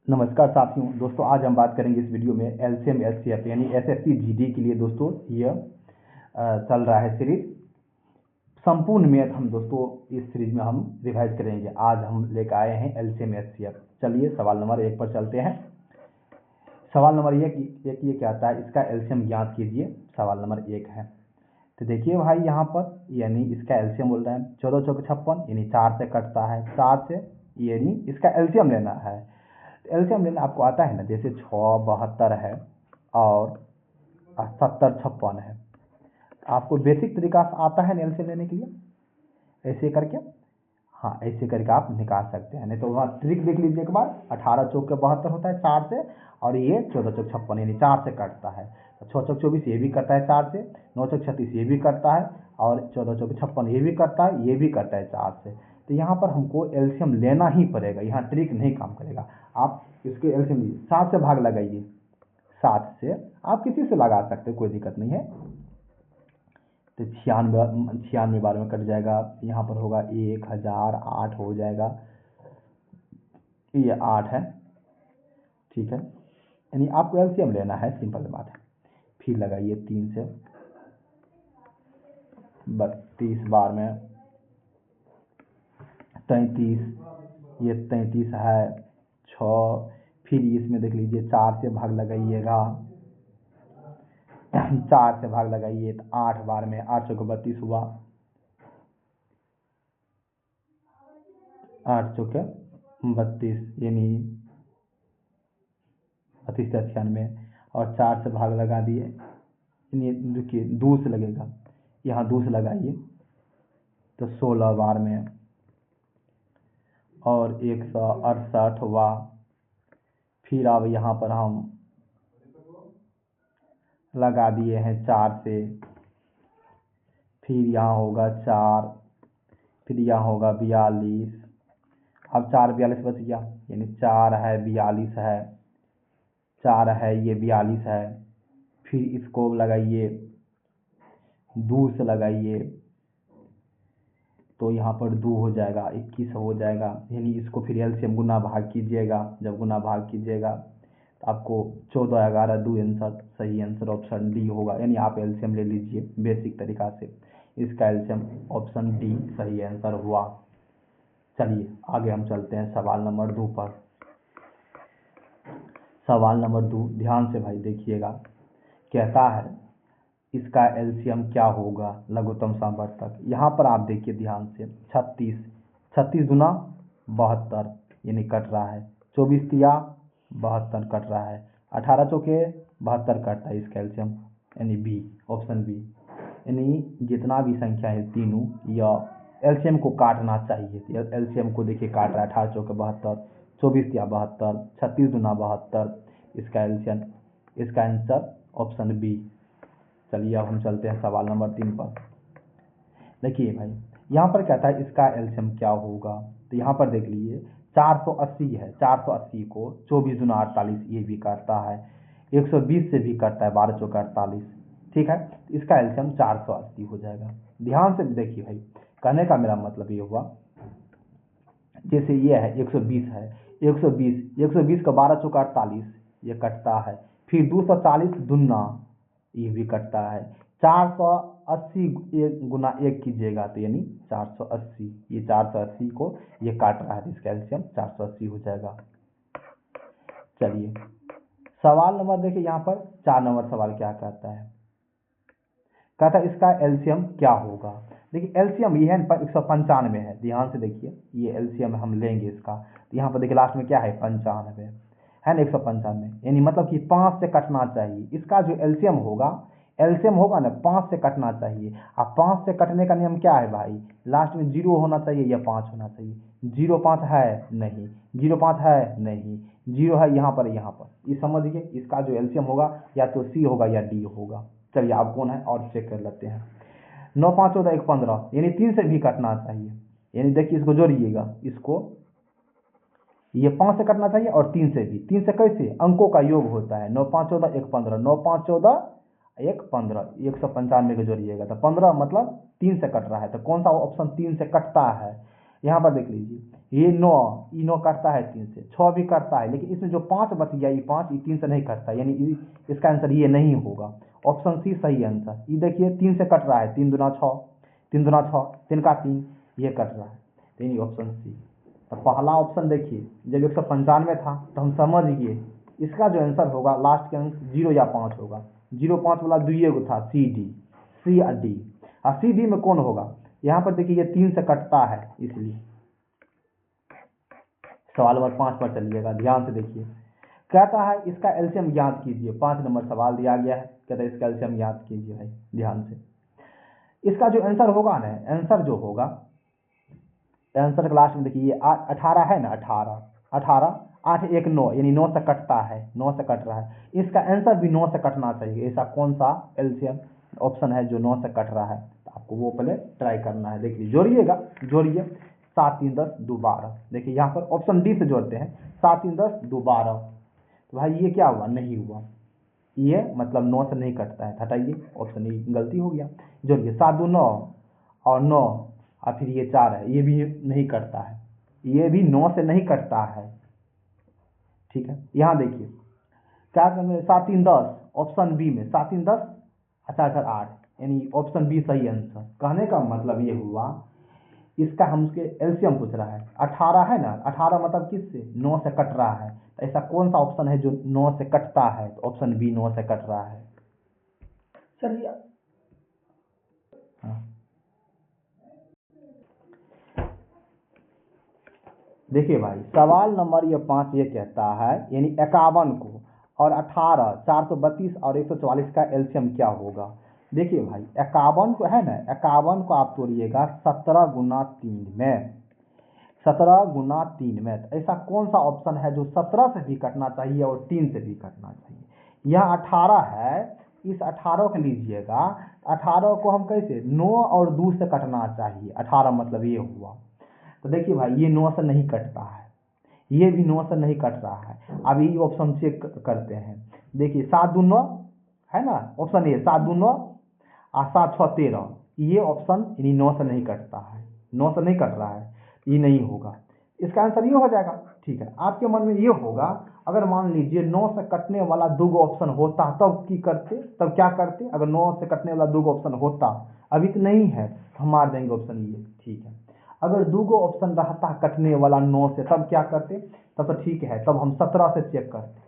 नमस्कार साथियों। दोस्तों आज हम बात करेंगे इस वीडियो में एलसीएम एचसीएफ यानी एसएससी जीडी के लिए दोस्तों ये चल रहा है सीरीज। संपूर्ण मैथ हम दोस्तों इस सीरीज में हम रिवाइज करेंगे। आज हम लेकर आए हैं एलसीएम एचसीएफ। चलिए सवाल नंबर 1 पर चलते हैं। सवाल नंबर एक ये क्या आता है, इसका एलसीएम ज्ञात कीजिए। सवाल नंबर 1 है। तो देखिए भाई यहाँ पर यानी इसका एलसीएम बोल रहे हैं 14 चौक 56 यानी 4 से कटता है, 4 से यानी इसका एलसीएम लेना है। एलसीएम लेना आपको आता है ना, जैसे 6 72 है और 70 56 है। आपको बेसिक तरीका आता है ना एलसीएम लेने के लिए, ऐसे करके हाँ ऐसे करके आप निकाल सकते हैं। नहीं तो वहाँ ट्रिक देख लीजिए एक बार। 18 चौक के 72 होता है 4 से, और ये 14 चौक 56 यानी 4 से कटता है। तो 6 चौक 24 ये भी करता है 4 से, 9 चौक 36 ये भी करता है, और 14 चौक 56 ये भी करता है, ये भी करता है 4 से। तो यहाँ पर हमको एलसीएम लेना ही पड़ेगा, यहाँ ट्रिक नहीं काम करेगा। आप इसके एलसीएम लीजिए, 7 से भाग लगाइए। 7 से आप किसी से लगा सकते हो, कोई दिक्कत नहीं है। तो 96 बार में कट जाएगा। यहाँ पर होगा 1000, 8 हो जाएगा, ये 8 है, ठीक है। यानी आपको एलसीएम लेना है, सिंपल बात है। फिर लगाइए 3 से 32 बार में 33, ये 33 है 6। फिर इसमें देख लीजिए 4 से भाग लगाइएगा। 4 से भाग लगाइए तो 8 बार में 8 चौके 32 हुआ, 8 चौके 32 यानी 32 96, और 4 से भाग लगा दिए। यानी देखिए 2 से लगेगा, यहाँ 2 से लगाइए तो 16 बार में, और 168 हुआ। फिर अब यहाँ पर हम लगा दिए हैं 4 से, फिर यहाँ होगा 4, फिर यहाँ होगा 42। अब 4 42 बच गया, यानी 4 है 42 है, 4 है ये 42 है। फिर इसको लगाइए 2 से लगाइए तो यहाँ पर 2 हो जाएगा, 21 हो जाएगा। यानी इसको फिर एलसीएम गुना भाग कीजिएगा। जब गुना भाग कीजिएगा तो आपको 14 11 2 आंसर, सही आंसर ऑप्शन डी होगा। यानी आप एलसीएम ले लीजिए बेसिक तरीका से। इसका एलसीएम ऑप्शन डी सही आंसर हुआ। चलिए आगे हम चलते हैं सवाल नंबर 2 पर। सवाल नंबर 2 ध्यान से भाई देखिएगा। कहता है इसका एलसीएम क्या होगा लघुत्तम समवर्तक। यहाँ पर आप देखिए ध्यान से, 36 36 गुना 72 यानी कट रहा है, 24 तिया 72 कट रहा है, 18 चौके 72 कटता है। इसका एलसीएम यानी बी, ऑप्शन बी। यानी जितना भी संख्या है तीनों, या एलसीएम को काटना चाहिए। एलसीएम को देखिए काट रहा है, 18 चौके 72, 24 तिया 72, 36 गुना 72। इसका एलसीएम, इसका आंसर ऑप्शन बी। चलिए अब हम चलते हैं सवाल नंबर 3 पर। देखिए भाई यहाँ पर कहता है इसका एलसीएम क्या होगा। तो यहाँ पर देख लीजिए 480 है, 480 को 24 गुना 48 ये भी करता है, 120 से भी करता है, 12 चौके 48, ठीक है। इसका एलसीएम 480 हो जाएगा। ध्यान से देखिए भाई, कहने का मेरा मतलब ये हुआ, जैसे ये है 120 है, 120 का 12 चौका 48 ये कटता है, फिर 240 दुना ये भी कटता है, 480 गुना 1 कीजिएगा तो यानी 480, ये 480 को ये काट रहा है, इसका एलसीएम 480 हो जाएगा। चलिए सवाल नंबर देखिए, यहाँ पर 4 नंबर सवाल क्या कहता है। कहता है इसका एलसीएम क्या होगा। देखिए एलसीएम ये है 195 है। ध्यान से देखिए, ये एलसीएम हम लेंगे इसका। तो यहाँ पर देखिए लास्ट में क्या है 95 है ना, 195, यानी मतलब कि 5 से कटना चाहिए। इसका जो एलसीएम होगा ना 5 से कटना चाहिए। अब 5 से कटने का नियम क्या है भाई, लास्ट में 0 होना चाहिए या 5 होना चाहिए। 0 5 है नहीं, 0 5 है नहीं, 0 है यहाँ पर, यहाँ पर। ये समझिए इसका जो एलसीएम होगा या तो सी होगा या डी होगा। चलिए आप कौन है और चेक कर लेते हैं। 9 5 14 1 15 यानी 3 से भी कटना चाहिए। यानी देखिए इसको जोड़िएगा, इसको ये 5 से कटना चाहिए और 3 से भी। 3 से कैसे, अंकों का योग होता है, 9 5 14 1 15, 9 5 14 1 15, 195 को जोड़िएगा तो 15 मतलब 3 से कट रहा है। तो कौन सा ऑप्शन 3 से कटता है, यहाँ पर देख लीजिए ये 9, ये 9 कटता है 3 से, 6 भी कटता है, लेकिन इसमें जो 5 बच गया, ये 5 ये 3 से नहीं कटता, यानी इसका आंसर ये नहीं होगा। ऑप्शन सी सही आंसर। ये देखिए 3 से कट रहा है, 3 दूना 6, 3 दूना 6, 3 का 3, ये कट रहा है, तो यानी ऑप्शन सी। तो पहला ऑप्शन देखिए जब 195 था तो हम समझ गए इसका जो आंसर होगा लास्ट के अंक 0 या 5 होगा। 0 5 वाला दुइये गो था, सी डी, सी और डी। और सी डी में कौन होगा? यहाँ पर देखिए ये 3 से कटता है, इसलिए सवाल नंबर 5 पर चलिएगा, ध्यान से देखिए। कहता है इसका एलसीएम ज्ञात कीजिए। 5 नंबर सवाल दिया गया है, कहता है इसका एलसीएम ज्ञात कीजिए भाई, ध्यान से। इसका जो आंसर होगा ना, आंसर जो होगा, आंसर के लास्ट में देखिए 18 है ना, 18, 18, 8 1 9, यानी 9 से कटता है, 9 से कट रहा है। इसका आंसर भी 9 से कटना चाहिए। ऐसा कौन सा एलसीएम ऑप्शन है जो 9 से कट रहा है? तो आपको वो पहले ट्राई करना है। देखिए जोड़िएगा, जोड़िए। 7 3 10 2 12। देखिए यहाँ पर ऑप्शन डी से जोड़ते हैं, 7 3 10 2 12। तो भाई ये क्या हुआ? नहीं हुआ, ये मतलब 9 से नहीं कटता है, हटाइए, ऑप्शन ए गलती हो गया। जोड़िए 7 2 9 और 9 और फिर ये 4 है, ये भी नहीं कटता है, ये भी 9 से नहीं कटता है। ठीक है, यहाँ देखिए क्या करेंगे, 7 3 10, ऑप्शन बी में 7 3 10 अच्छा 8, यानी ऑप्शन बी सही आंसर। कहने का मतलब ये हुआ इसका हमसे एलसीएम पूछ रहा है, 18 है ना, 18 मतलब किससे? 9 से कट रहा है। तो ऐसा कौन सा ऑप्शन है जो 9 से कटता है? तो ऑप्शन बी 9 से कट रहा है। चलिए हाँ, देखिए भाई सवाल नंबर ये 5 ये कहता है यानी 51 को और 18, 432 और 144 का एलसीएम क्या होगा? देखिए भाई 51 को है ना, 51 को आप तोड़िएगा 17 गुना 3 में, 17 गुना 3 में। तो ऐसा कौन सा ऑप्शन है जो 17 से भी कटना चाहिए और 3 से भी कटना चाहिए? यह 18 है, इस 18 को लीजिएगा, 18 को हम कैसे 9 और 2 से कटना चाहिए, 18 मतलब ये हुआ। तो देखिए भाई ये 9 से नहीं कटता है, ये भी 9 से नहीं कट रहा है। अब ये ऑप्शन चेक करते हैं। देखिए 7 2 9 है ना, ऑप्शन ए 7 2 9 और 7 6 13, ये ऑप्शन यानी 9 से नहीं कटता है, 9 से नहीं कट रहा है, ये नहीं होगा। इसका आंसर ये हो जाएगा। ठीक है, आपके मन में ये होगा अगर मान लीजिए 9 से कटने वाला 2 ऑप्शन होता तब की करते, तब क्या करते? अगर 9 से कटने वाला 2 ऑप्शन होता, अभी तो नहीं है, तो हम मार देंगे ऑप्शन ये। ठीक है, अगर 2 ऑप्शन रहता कटने वाला 9 से, तब क्या करते? तब तो ठीक है, तब हम 17 से चेक करते।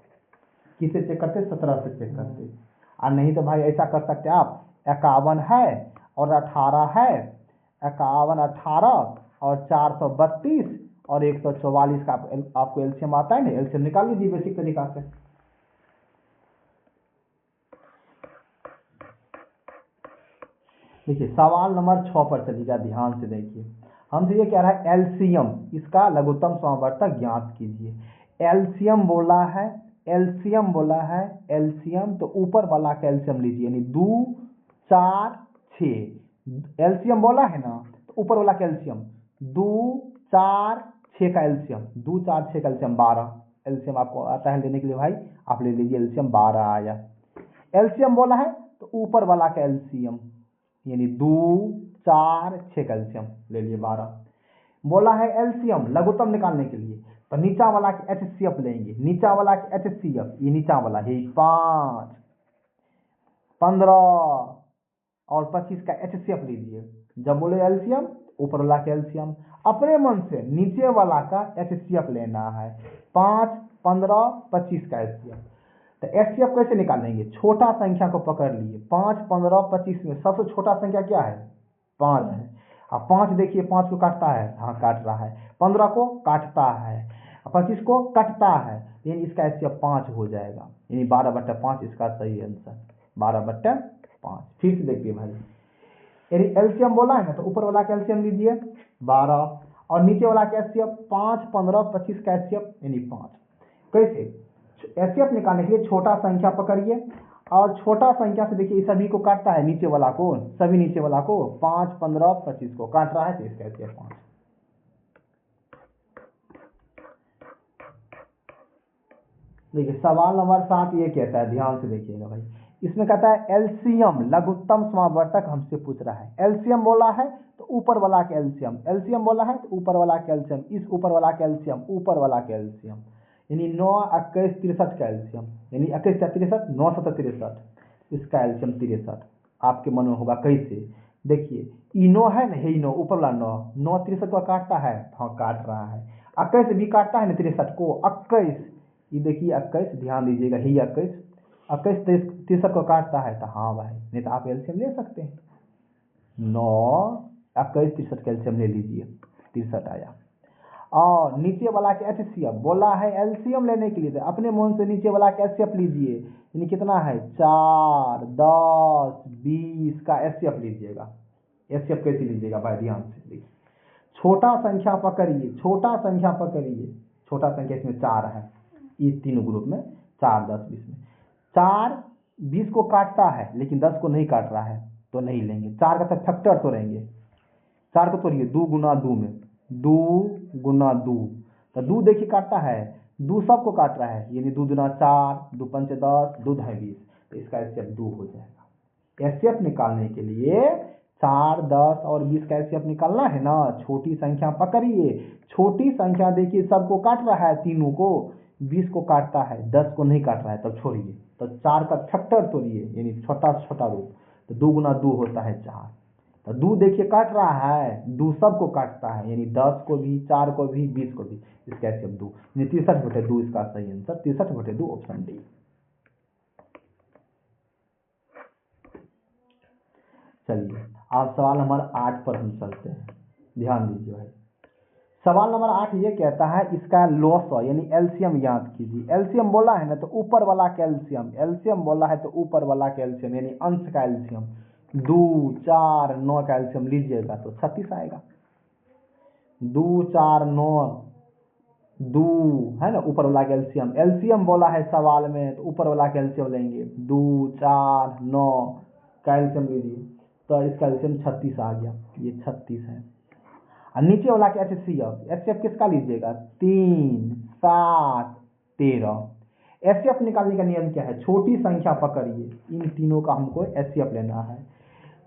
किसे चेक करते? 17 से चेक करते। और नहीं तो भाई ऐसा कर सकते आप, 51 है और 18 है, 51 18 और 432 और 144 का आपको एलसीएम आता है ना, एलसीएम निकाल लीजिए बेसिक तरीका से। देखिए सवाल नंबर 6 पर चलिएगा, ध्यान से देखिए। हमसे ये कह रहा है एलसीएम, इसका लघुत्तम समावर्तक ज्ञात कीजिए। एलसीएम बोला है, एलसीएम बोला है, एलसीएम तो ऊपर वाला का एलसीएम लीजिए, यानी 2 4 6। एलसीएम बोला है ना, तो ऊपर वाला का एलसीएम 2 4 6 का एलसीएम, 2 4 6 का एलसीएम 12। एलसीएम आपको आता है लेने के लिए भाई, आप ले लीजिए, एलसीएम 12 आया। एलसीएम बोला है तो ऊपर वाला का एलसीएम यानी 2 4 6 का एलसीएम ले लिए 12। बोला है एलसीएम लघुत्तम निकालने के लिए, तो नीचा वाला की एचसीएफ लेंगे, नीचा वाला की एचसीएफ, ये नीचा वाला है 5 15 और 25 का एचसीएफ लीजिए। जब बोले एलसीएम ऊपर वाला का एलसीएम, अपने मन से नीचे वाला का एचसीएफ लेना है, 5 15 25 का एचसीएफ। तो एचसीएफ कैसे निकालेंगे? छोटा संख्या को पकड़ लिए, 5 15 25 में सबसे छोटा संख्या क्या है? 5 है। अब 5 देखिए 5 को काटता है, हाँ काट रहा है, 15 को काटता है, 25 को काटता है, यानी इसका एचसीएफ 5 हो जाएगा, यानी 12/5 इसका सही आंसर, 12/5। फिर से देखिए भाई, यानी एलसीएम बोला है ना, तो ऊपर वाला का एलसीएम लीजिए 12 और नीचे वाला का एचसीएफ 5 15 25 का एचसीएफ यानी 5। कैसे? एचसीएफ निकालने के लिए छोटा संख्या पकड़िए और छोटा संख्या से देखिए सभी को काटता है, नीचे वाला को, सभी नीचे वाला को 5 15 25 को काट रहा है, तो इसका एचसीएफ 5। देखिए सवाल नंबर 7 ये कहता है, ध्यान से देखिएगा भाई, इसमें कहता है एलसीएम लघुत्तम समावर्तक हमसे पूछ रहा है। एलसीएम बोला है तो ऊपर वाला का एलसीएम, एलसीएम बोला है तो ऊपर वाला का एलसीएम, इस ऊपर वाला का एलसीएम, ऊपर वाला का एलसीएम, यानी 9 21 63 का एलसीएम, यानी 21 63 9 7 63, इसका एलसीएम 63। आपके मन में होगा कैसे? देखिए इनो है ना, इनो ऊपर वाला 9 9 63 को काटता है, हाँ काट रहा है। 21 भी काटता है ना 63 को, 21, ये देखिए 21, ध्यान दीजिएगा, ही 21 21 63 को काटता है, तो हाँ भाई, नहीं तो आप एलसीएम ले सकते हैं। 9 21 63 का एलसीएम ले लीजिए, 63 आया। और नीचे वाला के एचसीएफ बोला है एलसीएम लेने के लिए, तो अपने मन से नीचे वाला के एचसीएफ लीजिए, यानी कितना है 4 10 20 का एचसीएफ लीजिएगा। एचसीएफ कैसे लीजिएगा भाई, ध्यान से देखिए, छोटा संख्या पकड़िए, छोटा संख्या पकड़िए, छोटा संख्या इसमें 4 है, इस तीनों ग्रुप में 4 10 20 में 4 20 को काटता है लेकिन 10 को नहीं काट रहा है, तो नहीं लेंगे। 4 का तो फैक्टर तोड़ेंगे, 4 को तोड़िए 2 गुना 2 में, 2 गुना 2, तो 2 देखिए काटता है, 2 सबको काट रहा है, यानी 2 दुना 4, 2 पंच 10, 2 ढाई 20, तो इसका एचसीएफ 2 हो जाएगा। एचसीएफ निकालने के लिए 4 10 और 20 का एचसीएफ निकालना है ना, छोटी संख्या पकड़िए, छोटी संख्या देखिए सबको काट रहा है, तीनों को, 20 को काटता है, 10 को नहीं काट रहा है, तब छोड़िए, तो 4 का फैक्टर तोड़िए, यानी छोटा से छोटा रूप, तो 2 गुना 2 होता है 4, तो 2 देखिए काट रहा है, 2 सबको काटता है, यानी 10 को भी, 4 को भी, 20 को भी, इसका एचसीएफ 2, यानी 63/2 इसका सही आंसर, 63/2 ऑप्शन डी। चलिए अब सवाल नंबर 8 पर हम चलते हैं, ध्यान दीजिए भाई। सवाल नंबर 8 ये कहता है इसका लॉस यानी एलसीएम याद कीजिए। एलसीएम बोला है ना तो ऊपर वाला का एलसीएम, एलसीएम बोला है तो ऊपर वाला का एलसीएम यानी अंश का एलसीएम, 2 4 9 का एलसीएम लीजिएगा तो 36 आएगा। 2 4 9 2 है ना, ऊपर वाला का एलसीएम, एलसीएम बोला है सवाल में तो ऊपर वाला का एलसीएम लेंगे, 2 4 9 का एलसीएम लीजिए, तो इसका एलसीएम 36 आ गया, ये 36 है। और नीचे वाला के एचसीएफ, एचसीएफ किसका लीजिएगा, 3 7 13। एचसीएफ निकालने का नियम क्या है, छोटी संख्या पकड़िए, इन तीनों का हमको एचसीएफ लेना है।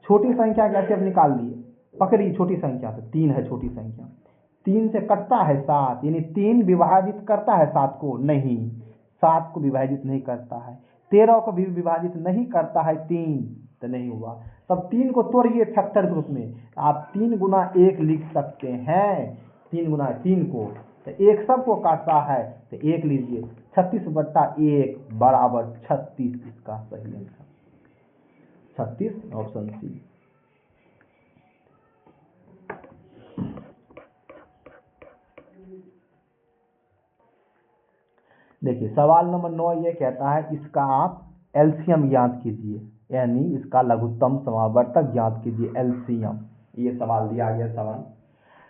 छोटी संख्या का एचसीएफ निकाल लिए, पकड़िए छोटी संख्या, तो 3 है छोटी संख्या, 3 से कटता है 7, यानी 3 विभाजित करता है 7 को, नहीं 7 को विभाजित नहीं करता है, 13 को भी विभाजित नहीं करता है 3, तो नहीं हुआ। तब 3 को तोड़िए फैक्टर ग्रुप में, आप 3 गुना 1 लिख सकते हैं, 3 गुना 3 को, तो 1 सबको काटता है तो 1 लीजिए, 36/1 बराबर 36, इसका सही आंसर 36 ऑप्शन सी। देखिए सवाल नंबर 9 ये कहता है इसका आप एलसीएम याद कीजिए, यानी इसका लघुत्तम समावर्तक याद कीजिए, एलसीएम, ये सवाल दिया गया सवाल,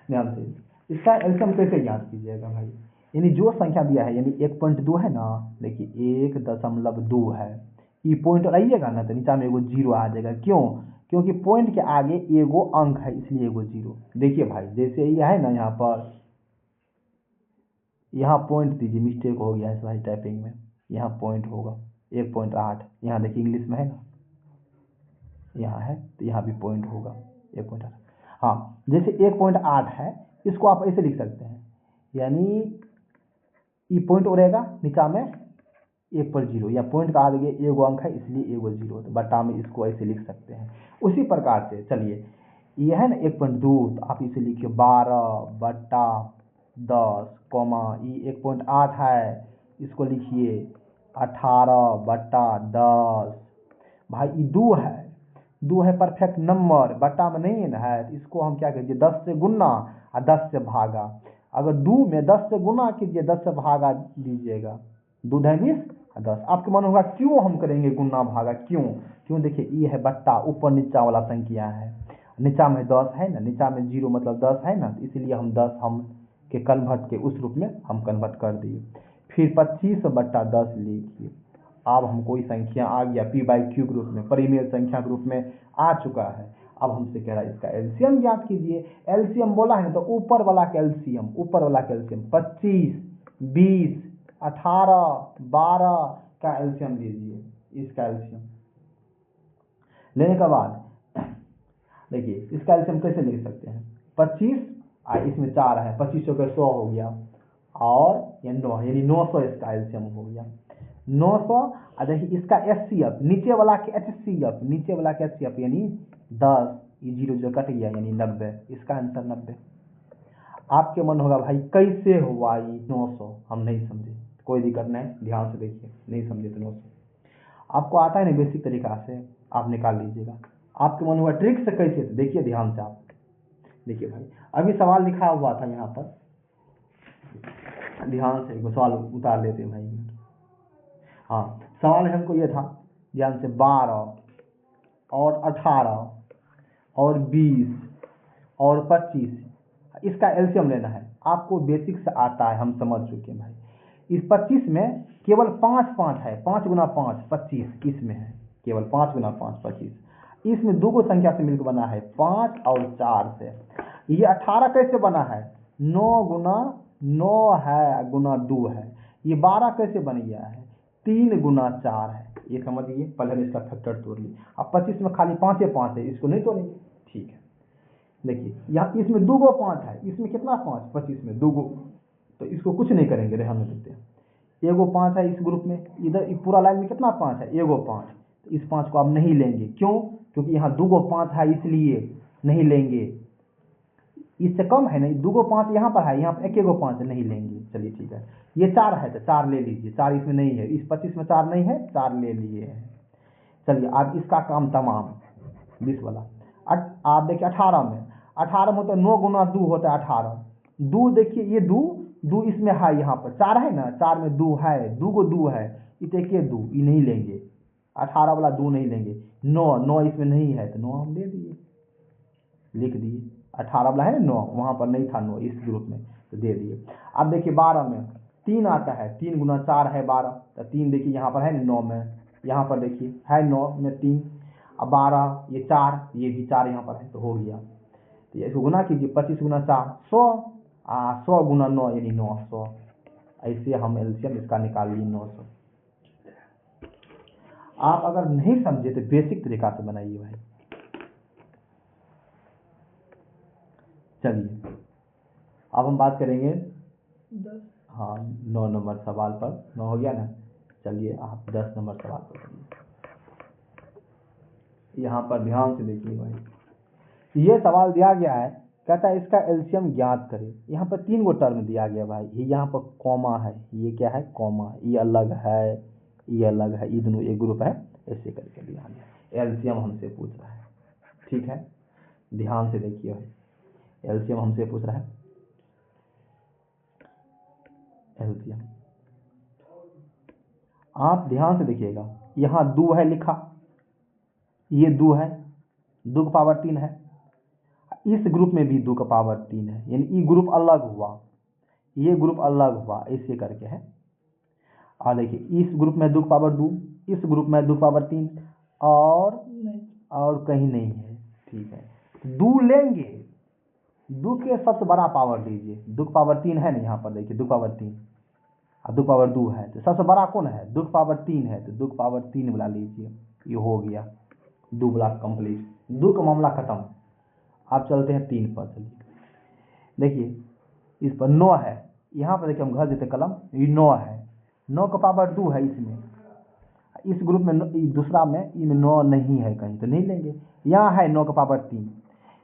ध्यान से। इसका एलसीएम कैसे याद कीजिएगा भाई, यानी जो संख्या दिया है, यानी 1.2 है ना, देखिए 1.2 है, ये पॉइंट लगाइएगा ना तो नीचा में एगो 0 आ जाएगा, क्यों, क्योंकि पॉइंट के आगे एगो अंक है इसलिए एगो 0। देखिए भाई जैसे ये है ना, यहाँ पर यहाँ पॉइंट दीजिए, मिस्टेक हो गया है भाई टाइपिंग में, यहाँ पॉइंट होगा 1.8, यहाँ देखिए इंग्लिश में है ना, यहाँ है तो यहाँ भी पॉइंट होगा 1.8। हाँ जैसे 1.8 है, इसको आप ऐसे लिख सकते हैं, यानी ये पॉइंट हो रहेगा नीचा में 1 पर 0, या पॉइंट का आगे एगो अंक है इसलिए एगो 0, तो बटा में इसको ऐसे लिख सकते हैं। उसी प्रकार से चलिए ये है ना 1.2, तो आप इसे लिखिए 12/10 कॉमा, ये 1.8 है, इसको लिखिए 18/10। भाई ये 2 है, 2 है परफेक्ट नंबर, बटा में नहीं है, तो इसको हम क्या कीजिए 10 से गुना और 10 से भागा, अगर 2 में 10 से गुना कीजिए 10 से भागा दीजिएगा, 2 ढाई 20 और 10। आपके मन होगा क्यों हम करेंगे गुना भागा, क्यों, क्यों देखिए ये है बट्टा, ऊपर नीचा वाला संख्या है, नीचा में 10 है ना, नीचा में 0 मतलब 10 है ना, इसलिए हम 10 हम के कन्वर्ट के उस रूप में हम कन्वर्ट कर दिए। फिर 25/10 लिखिए, अब हमको ये संख्या आ गया p/q रूप में, परिमेय संख्या के रूप में आ चुका है। अब हमसे कह रहा है इसका एलसीएम याद कीजिए, एलसीएम बोला है ना तो ऊपर वाला का एलसीएम, ऊपर वाला का एलसीएम 25 20 18 12 का एलसीएम लीजिए, इसका एलसीएम लेने के बाद देखिए इसका एलसीएम कैसे ले सकते हैं, 25 इसमें 4 है, 25 का 100 हो गया और ये 9 यानी 900 इसका एलसीएम हो गया 900। देखिए इसका एचसीएफ नीचे वाला के एचसीएफ नीचे वाला के एचसीएफ यानी 10, ये 0 कट गया यानी 90, इसका आंसर 90। आपके मन होगा भाई कैसे हुआ ये 900, हम नहीं समझे, कोई दिक्कत नहीं, ध्यान से देखिए, नहीं समझे तो 900 आपको आता है ना बेसिक तरीका से आप निकाल लीजिएगा। आपके मन हुआ ट्रिक से कैसे, तो देखिए ध्यान से आप देखिए भाई, अभी सवाल लिखा हुआ था यहाँ पर, ध्यान से सवाल उतार लेते हैं भाई। हाँ सवाल हमको ये था ध्यान से, 12 और 18 और 20 और 25 इसका एलसीएम लेना है। आपको बेसिक से आता है, हम समझ चुके हैं भाई। इस 25 में केवल 5 है, 5 गुना 5 25 इसमें है, केवल 5 गुना 5 25। इसमें दो को संख्या से मिलकर बना है 5 और 4 से। ये 18 कैसे बना है, 9 गुना 9 है गुना 2 है। ये 12 कैसे बन गया है, 3 गुना 4 है। ये समझिए, पहले हम इसका फैक्टर तोड़ लिए। अब 25 में खाली 5 है, इसको नहीं तोड़ेंगे, ठीक है। देखिए यहाँ इसमें 2 गो 5 है, इसमें कितना 5, 25 में 2 गो, तो इसको कुछ नहीं करेंगे, रहने देते हैं। एगो 5 है इस ग्रुप में, इधर पूरा लाइन में कितना 5 है, एगो 5, तो इस 5 को आप नहीं लेंगे, क्यों, क्योंकि यहाँ 2 गो 5 है इसलिए नहीं लेंगे। इससे कम है नहीं, 2 गो 5 यहाँ पर है, यहाँ पर 1 गो 5 नहीं लेंगे। चलिए ठीक है, ये 4 है तो 4 ले लीजिए, 4 इसमें नहीं है, इस 25 में 4 नहीं है, 4 ले लिए हैं। चलिए अब इसका काम तमाम 20 वाला। आप देखिए 18 में होता है 9 गुना 2 होता है 18। 2 देखिए ये 2 इसमें है, यहाँ पर 4 है ना, 4 में 2 है, 2 को 2 है, इस एक 2 ये नहीं लेंगे, 18 वाला 2 नहीं लेंगे। 9 इसमें नहीं है तो 9 हम ले दिए, लिख दिए। 18 वाला है 9, वहाँ पर नहीं था 9 इस ग्रुप में, तो दे दिए। अब देखिए 12 में 3 आता है, 3 गुना 4 है 12, तो 3 देखिए यहाँ पर है 9 में, यहाँ पर देखिए है 9 में 3, अब 12 ये 4, ये भी 4 यहाँ पर है, तो हो गया। तो इसको गुना कीजिए, 25 गुना 4 100, 100 गुना 9 यानी 900। ऐसे हम एलसीएम इसका निकाल लिए 900। आप अगर नहीं समझे तो बेसिक तरीका से बनाइए भाई। चलिए अब हम बात करेंगे 9 नंबर सवाल पर। 9 हो गया ना, चलिए आप 10 नंबर सवाल पर करिए। यहाँ पर ध्यान से देखिए भाई, ये सवाल दिया गया है, कहता है इसका एलसीएम ज्ञात करें। यहाँ पर 3 गो टर्म दिया गया भाई, ये यहाँ पर कॉमा है, ये क्या है कॉमा, ये अलग है, ये अलग है, ये दोनों एक ग्रुप है, ऐसे करके दिया गया। एलसीएम हमसे पूछ रहा है, ठीक है, ध्यान से देखिए भाई, एलसीएम हमसे पूछ रहा है। एलसीएम आप ध्यान से देखिएगा, यहाँ 2 है लिखा, ये 2 है, 2 का पावर 3 है, इस ग्रुप में भी 2 का पावर 3 है, यानी ये ग्रुप अलग हुआ, ये ग्रुप अलग हुआ, ऐसे करके है। और देखिए इस ग्रुप में 2 का पावर 2, इस ग्रुप में 2 का पावर 3, और कहीं नहीं है, ठीक है। 2 लेंगे, 2 के सबसे बड़ा पावर लीजिए, 2 का पावर 3 है ना, यहाँ पर देखिए 2 का पावर 3 और 2 का पावर 2 है, तो सबसे बड़ा कौन है, 2 का पावर 3 है, तो 2 का पावर 3 वाला लीजिए, ये हो गया 2 वाला कंप्लीट, 2 का मामला खत्म। आप चलते हैं 3 पर। चलिए देखिए इस पर 9 है, यहाँ पर देखिए हम घर देते कलम, ये 9 है, 9 का पावर 2 है इसमें, इस ग्रुप में दूसरा में इनमें 9 नहीं है कहीं, तो नहीं लेंगे। यहाँ है 9 का पावर 3,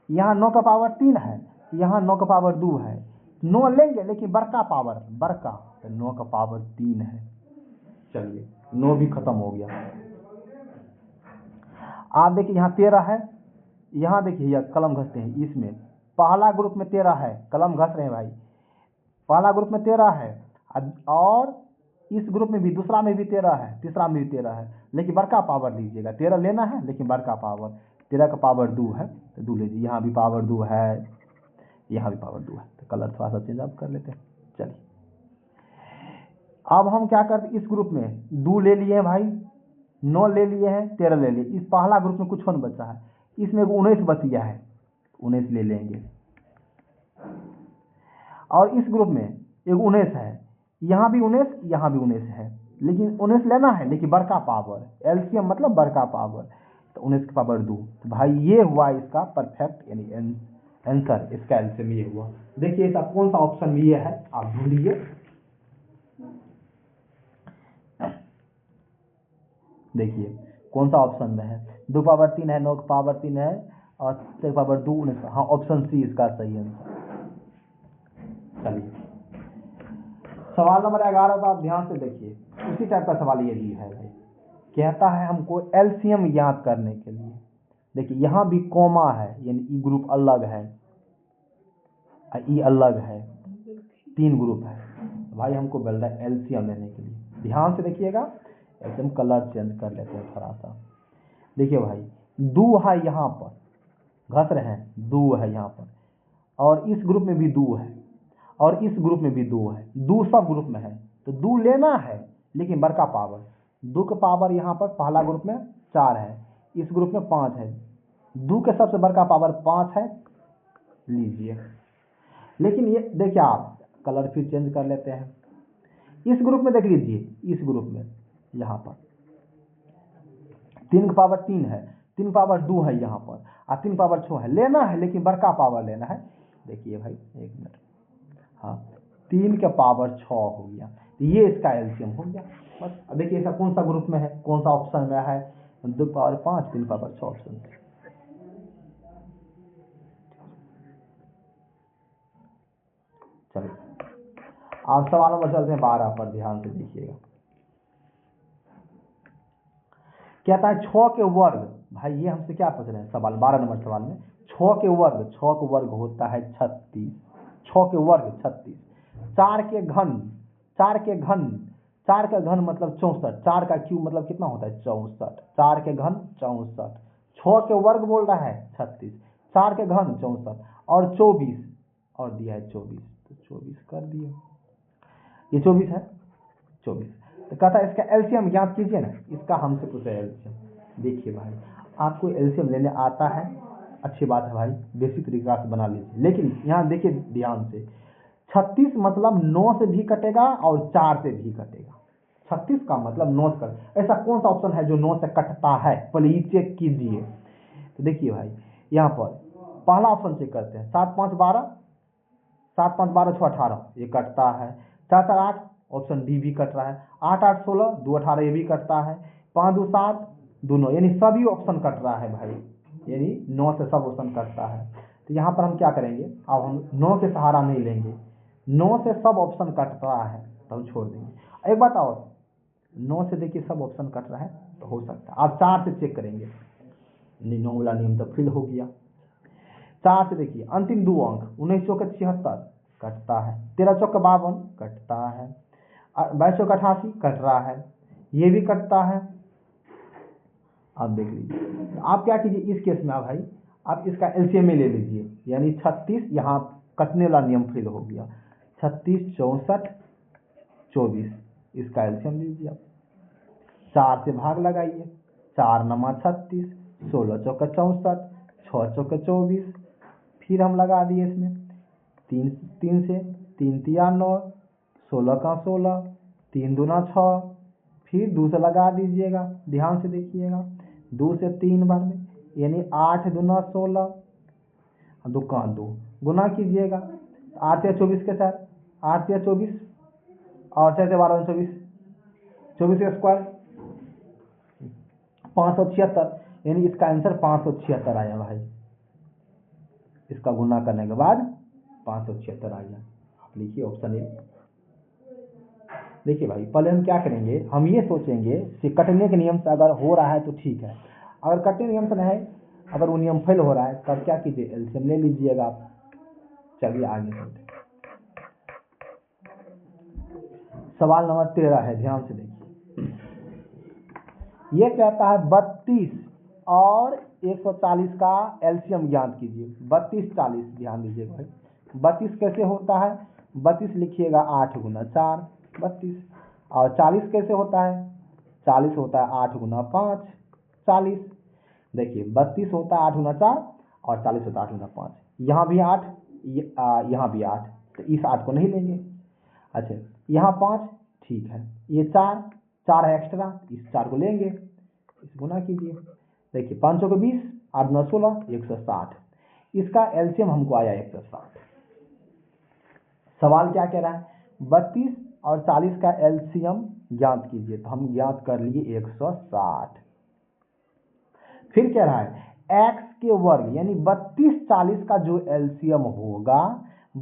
यहाँ 9 का पावर 3 है, यहाँ 9 का पावर 2 है, 9 लेंगे लेकिन बड़का पावर, बड़का, तो 9 का पावर 3 है। चलिए 9 भी खत्म हो गया। आप देखिए यहाँ 13 है, यहाँ देखिए यह कलम घसते हैं, इसमें पहला ग्रुप में 13 है, कलम घस रहे हैं भाई, पहला ग्रुप में 13 है, और इस ग्रुप में भी दूसरा में भी 13 है, तीसरा में भी 13 है, लेकिन बड़का पावर लीजिएगा, 13 लेना है लेकिन बड़का पावर, 13 का पावर 2 है तो 2 लीजिए। यहाँ भी पावर 2 है, यहाँ भी पावर 2 है, तो कलर थोड़ा सा चेंज अप कर लेते हैं। चलिए अब हम क्या करते, इस ग्रुप में 2 ले लिए हैं भाई, 9 ले लिए हैं, 13 ले लिए, इस पहला ग्रुप में कुछ और बचा है, इसमें 19 बच गया है, 19 ले लेंगे। और इस ग्रुप में एक 19 है, यहाँ भी 19, यहाँ भी 19 है, लेकिन 19 लेना है लेकिन बड़का पावर, एलसीएम मतलब बड़का पावर, तो 19 की पावर 2। तो भाई ये हुआ इसका परफेक्ट यानी आंसर, इसका एलसीएम ये हुआ। देखिए इसका कौन सा ऑप्शन में ये है, आप ढूंढिए। देखिए कौन सा ऑप्शन में है, 2 पावर 3 है, 9 की पावर 3 है और 6 पावर 2 19। हाँ ऑप्शन सी इसका सही आंसर। चलिए सवाल नंबर 11 पर आप ध्यान से देखिए, उसी टाइप का सवाल ये भी है भाई। कहता है हमको एलसीएम याद करने के लिए। देखिए यहाँ भी कॉमा है यानी ई ग्रुप अलग है, ई अलग है, 3 ग्रुप है। भाई हमको बोल रहा है एलसीएम लेने के लिए। ध्यान से देखिएगा, एकदम कलर चेंज कर लेते हैं थोड़ा सा। देखिए भाई 2 है यहाँ पर, घस रहे हैं 2 है यहाँ पर, और इस ग्रुप में भी 2 है, और इस ग्रुप में भी 2 है, 2 सब ग्रुप में है। तो 2 लेना है लेकिन बड़का पावर, 2 का पावर यहाँ पर पहला ग्रुप में 4 है, इस ग्रुप में 5 है, 2 के सबसे बड़का पावर 5 है, लीजिए। लेकिन ये देखिए आप कलर फिर चेंज कर लेते हैं। इस ग्रुप में देख लीजिए, इस ग्रुप में यहाँ पर 3 का पावर 3 है, 3 पावर 2 है यहाँ पर, और 3 पावर 6 है। लेना है लेकिन बड़का पावर लेना है। देखिए भाई 1 मिनट, हाँ 3 का पावर 6 हो गया, ये इसका एलसीएम हो गया बस। अब देखिए ऐसा कौन सा ग्रुप में है, कौन सा ऑप्शन में है, 2 पावर 5 3 पावर 6 ऑप्शन। चलिए आप सवाल नंबर चलते हैं 12 पर, ध्यान से देखिएगा। कहता है 6 के वर्ग, भाई ये हमसे क्या पूछ रहे हैं सवाल 12 नंबर सवाल में, 6 के वर्ग होता है 36, 6 के वर्ग 36, 4 के घन, 4 के घन, 4 का घन मतलब 64, 4 का क्यूब मतलब कितना होता है 64, 4 के घन 64, 6 के वर्ग बोल रहा है 36, 4 के घन 64 और 24 और दिया है 24, तो 24 कर दिए, ये 24 है 24। तो कहता है इसका एलसीएम ज्ञात कीजिए ना, इसका हमसे पूछा है एलसीएम। देखिए भाई आपको एलसीएम लेने आता है, अच्छी बात है भाई, बेसिक तरीका से बना लीजिए। लेकिन यहाँ देखिए ध्यान से, 36 मतलब 9 से भी कटेगा और 4 से भी कटेगा। 36 का मतलब 9 से कट, ऐसा कौन सा ऑप्शन है जो 9 से कटता है, पहले ये चेक कीजिए। तो देखिए भाई यहाँ पर पहला ऑप्शन चेक करते हैं, 7 5 12, 7 5 12 6 18, ये कटता है। 4 4 8, ऑप्शन डी भी कट रहा है। 8 8 16 2 18, ये भी कटता है। 5 2 7 2 9, यानी सभी ऑप्शन कट रहा है भाई, यानी 9 से सब ऑप्शन कटता है। तो यहाँ पर हम क्या करेंगे, अब हम 9 के सहारा नहीं लेंगे, 9 से सब ऑप्शन कट रहा है तो हम छोड़ देंगे। एक बात और, 9 से देखिए सब ऑप्शन कट रहा है तो हो सकता है आप 4 से चेक करेंगे, 9 वाला नियम तो फिल हो गया। 4 से देखिए अंतिम 2 अंक 19 चौके 76 कटता है, 13 चौके 52 कटता है, 22 चौके 88 कट रहा है, ये भी कटता है। आप देख लीजिए, आप क्या कीजिए इस केस में भाई आप इसका एलसीएम ले लीजिए, यानी 36 यहाँ कटने वाला नियम फेल हो गया, 36 64 24, इसका एलसीएम लीजिए आप, 4 से भाग लगाइए, 4 नमा 36, 16 चौके 64, 6 चौके 24, फिर हम लगा दिए इसमें 3 से 3 तिया 9, 16 का 16, 3 दूना 6, फिर 2 से लगा दीजिएगा, ध्यान से देखिएगा, 2 से 3 बार में, यानी 8 दूना 16, 2 का 2 गुना कीजिएगा, 8 या 24 के साथ, 8 या 24 और 6 से 12 24, 24 का स्क्वायर 576, यानी इसका आंसर 576 आया भाई, इसका गुना करने के बाद 576 आ गया। आप लिखिए ऑप्शन ए। देखिए भाई पहले हम क्या करेंगे, हम ये सोचेंगे कि कटने के नियम से अगर हो रहा है तो ठीक है, अगर कटने नियम से नहीं, अगर वो नियम फेल हो रहा है तब क्या कीजिए एलसीएम ले लीजिएगा आप। चलिए आगे चलते, सवाल नंबर 13 है, ध्यान से देखिए। ये कहता है 32 और 140 का एलसीएम ज्ञात कीजिए। 32 40, ध्यान दीजिएगा भाई, 32 कैसे होता है, 32 लिखिएगा 8 गुना 4 32, और 40 कैसे होता है, 40 होता है 8 गुना 5 40। देखिए 32 होता है 8 गुना 4 और 40 होता है 8 गुना 5, यहाँ भी 8 यहाँ भी 8, तो इस 8 को नहीं लेंगे। अच्छा यहाँ 5, ठीक है, ये 4 4 है एक्स्ट्रा, इस 4 को लेंगे, इस गुना कीजिए, देखिए 500 को 20, 8 9 16, 160। इसका एलसीएम हमको आया 160। सवाल क्या कह रहा है, 32 और 40 का एलसीएम ज्ञात कीजिए, तो हम ज्ञात कर लिए 160। फिर कह रहा है x के वर्ग यानी 32 40 का जो एलसीएम होगा,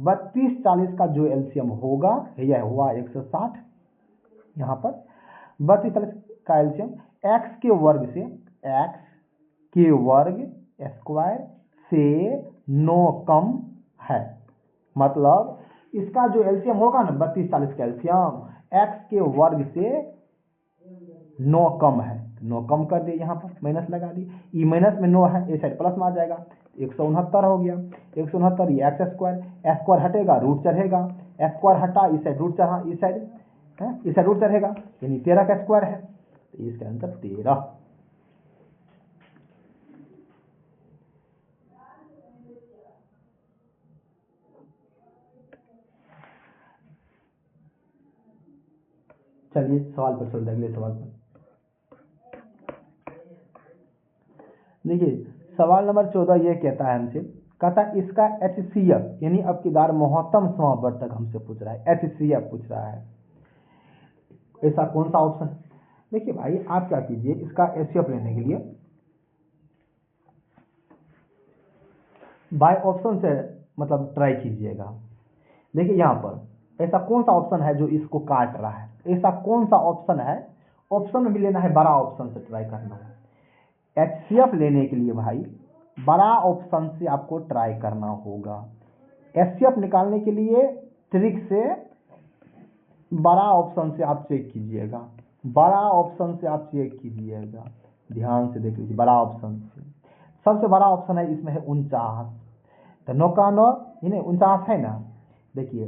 32 40 का जो एलसीएम होगा, यह हुआ 160। यहाँ पर 32 40 का एलसीएम x के वर्ग से, x के वर्ग स्क्वायर से 9 कम है। मतलब इसका जो एलसीएम होगा ना 32 40 का एलसीएम x के वर्ग से 9 कम है, 9 कम कर दिए, यहाँ पर माइनस लगा दिए, ई माइनस में 9 है, ए साइड प्लस में आ जाएगा, 169 हो गया। 169 ये एक्स स्क्वायर हटेगा, रूट चढ़ेगा, स्क्वायर हटा, इस साइड रूट चढ़ा, इस साइड रूट चढ़ेगा, यानी 13 का स्क्वायर है, तो इसका आंसर 13। चलिए सवाल पर चलते हैं, अगले सवाल पर। देखिए सवाल नंबर 14 ये कहता है हमसे, कहता है इसका HCF यानी अपकीदार महत्तम समावर्तक हमसे पूछ रहा है, HCF पूछ रहा है, ऐसा कौन सा ऑप्शन है। देखिए भाई आप क्या कीजिए, इसका HCF लेने के लिए बाय ऑप्शन से मतलब ट्राई कीजिएगा। देखिए यहाँ पर ऐसा कौन सा ऑप्शन है जो इसको काट रहा है, ऐसा कौन सा ऑप्शन है, ऑप्शन भी लेना है, बड़ा ऑप्शन से ट्राई करना है। HCF लेने के लिए भाई बड़ा ऑप्शन से आपको ट्राई करना होगा। HCF निकालने के लिए ट्रिक से बड़ा ऑप्शन से आप चेक कीजिएगा, बड़ा ऑप्शन से आप चेक कीजिएगा, ध्यान से देख लीजिए। बड़ा ऑप्शन से सबसे बड़ा ऑप्शन है, इसमें है 49, तो 9 का 9 यानी 49 है ना। देखिए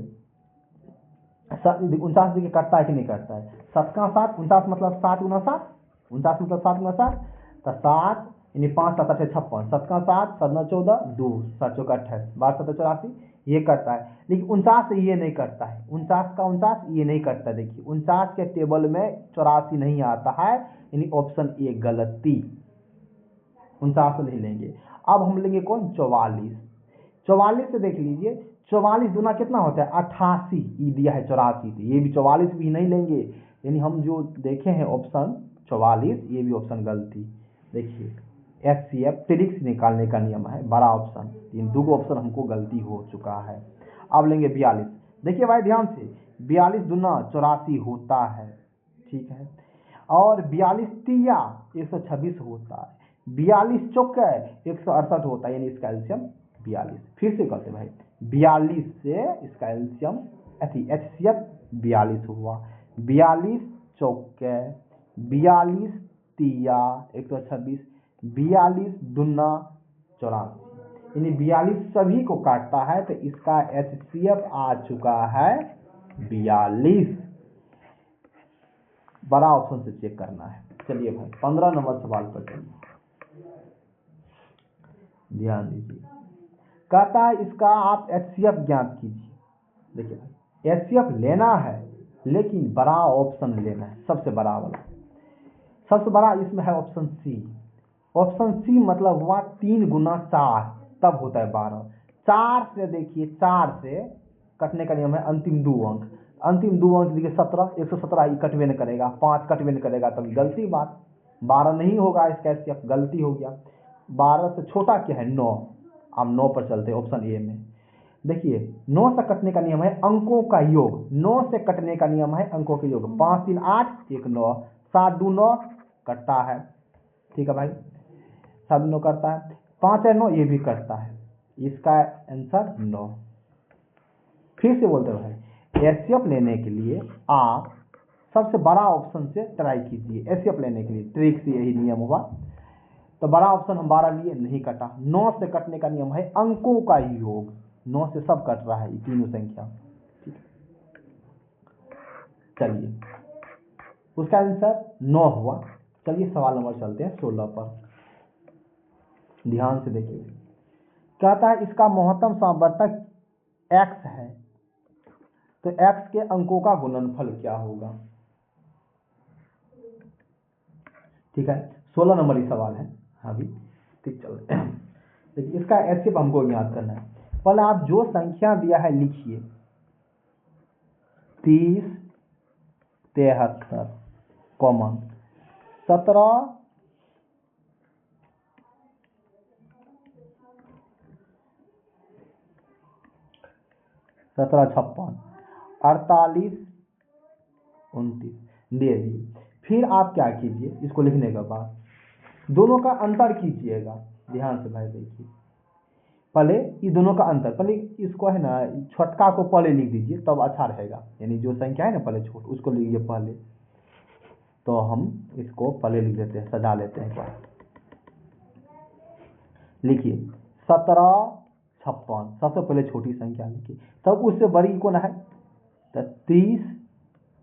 49 देखिए करता है कि नहीं करता है, 7 का 7, 49 मतलब 7 गुना 7, 49 मतलब 7 गुना 7, तो 7 यानी 5 7 8 56, 7 का 7, 7 9 14, 2 7 चौका 28, 12 7 84, ये करता है। लेकिन 49 ये नहीं करता है, 49 का 49 ये नहीं करता। देखिए 49 के टेबल में 84 नहीं आता है, यानी ऑप्शन ए गलती, 49 नहीं लेंगे। अब हम लेंगे कौन, 44। 44 से देख लीजिए, 44 दूना कितना होता है 88, ई दिया है 84, तो ये भी 44 भी नहीं लेंगे, यानी हम जो देखे हैं ऑप्शन 44, ये भी ऑप्शन गलती। देखिए HCF ट्रिक्स निकालने का नियम है, बड़ा ऑप्शन, इन दो ऑप्शन हमको गलती हो चुका है। अब लेंगे 42। देखिए भाई ध्यान से, 42 दूना 84 होता है, ठीक है, और 42 तिया 126 होता है, 42 चौके 168 होता है, यानी इसका एल्शियम 42। फिर से कहते भाई 42 से इसका एल्शियम HCF 42 हुआ, 42 चौके 42 तिया 126, 42 दूना 84, यानी 42 सभी को काटता है, तो इसका HCF आ चुका है 42। बड़ा ऑप्शन से चेक करना है। चलिए भाई 15 नंबर सवाल पर चलिए, ध्यान दीजिए। कहता है इसका आप HCF ज्ञात कीजिए। देखिए भाई HCF लेना है, लेकिन बड़ा ऑप्शन लेना है, सबसे बड़ा वाला। सबसे बड़ा इसमें है ऑप्शन सी। ऑप्शन सी मतलब हुआ 3 गुना 4, तब होता है 12। 4 से देखिए, 4 से कटने का नियम है अंतिम 2 अंक, अंतिम 2 अंक देखिए 17, 117 कटवे न करेगा, 5 कटवे न करेगा, तब गलती बात, 12 नहीं होगा इसका HCF, गलती हो गया। 12 से छोटा क्या है 9, हम 9 पर चलते हैं ऑप्शन ए में। देखिए 9 से कटने का नियम है अंकों का योग, 9 से कटने का नियम है अंकों के योग, 5 3 8 1 9, 7 2 9 कटता है, ठीक है भाई, 7 9 करता है, 5 है 9 ये भी करता है, इसका आंसर 9। फिर से बोलते भाई HCF लेने के लिए आप सबसे बड़ा ऑप्शन से ट्राई कीजिए। HCF लेने के लिए ट्रिक से यही नियम हुआ, तो बड़ा ऑप्शन हम 12 लिए, नहीं कटा। 9 से कटने का नियम है अंकों का योग, 9 से सब कट रहा है, ये तीनों संख्या, ठीक। चलिए उसका आंसर 9 हुआ। चलिए सवाल नंबर चलते हैं 16 पर, ध्यान से देखिए। कहता है इसका महत्तम समावर्तक x है, तो x के अंकों का गुणनफल क्या होगा, ठीक है। 16 नंबर ही सवाल है, अभी ठीक चल रहे हैं। देखिए इसका एचसीएफ हमको याद करना है। पहले आप जो संख्या दिया है लिखिए, 30 73 कॉमन 17 17 56 48 29 दे दिए। फिर आप क्या कीजिए, इसको लिखने के बाद दोनों का अंतर कीजिएगा। ध्यान से भाई देखिए, पहले ये दोनों का अंतर, पहले इसको है ना छोटका को पहले लिख दीजिए तब अच्छा रहेगा। यानी जो संख्या है ना पहले छोट उसको लिखिए पहले, तो हम इसको पहले लिख देते हैं, सजा लेते हैं एक बार। लिखिए 17 56, सबसे पहले छोटी संख्या लिखिए, तब उससे बड़ी कौन है 30